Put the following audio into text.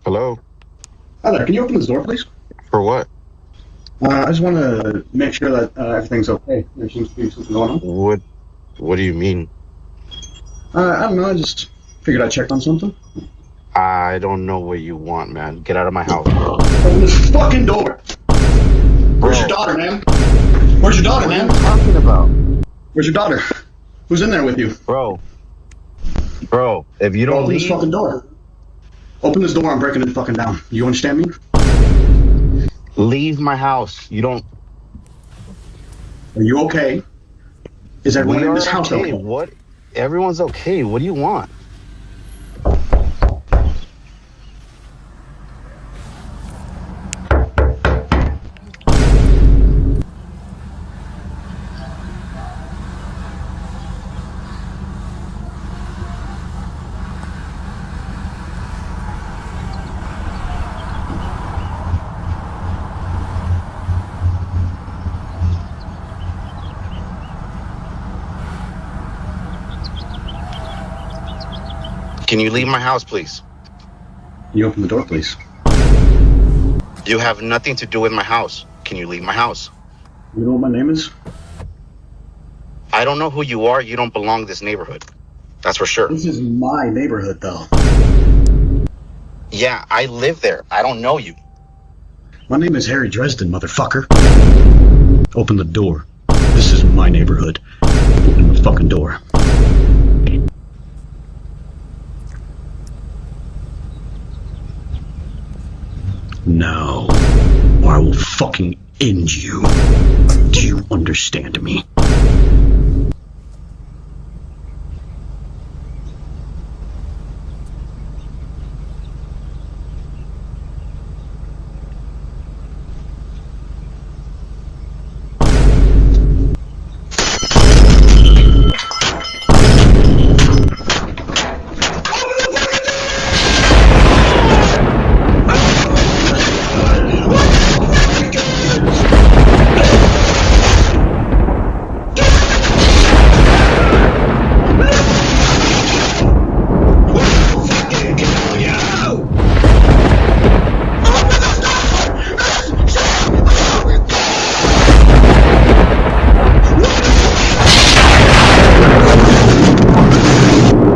Hello? Hi there, can you open this door, please? For what? I just want to make sure that everything's okay. There seems to be something going on. What do you mean? I don't know, I just figured I'd check on something. I don't know what you want, man. Get out of my house. Open this fucking door! Where's your daughter, man? Where's your daughter, man? What are you talking about? Where's your daughter? Who's in there with you? Bro, if you don't Open leave... this fucking door. Open this door, I'm breaking it fucking down. You understand me? Leave my house. You don't... Are you okay? Is everyone in this house okay? What? Everyone's okay. What do you want? Can you leave my house, please? Can you open the door, please? You have nothing to do with my house. Can you leave my house? You know what my name is? I don't know who you are. You don't belong in this neighborhood. That's for sure. This is my neighborhood, though. Yeah, I live there. I don't know you. My name is Harry Dresden, motherfucker. Open the door. This is my neighborhood. Open the fucking door. No, or I will fucking end you. Do you understand me?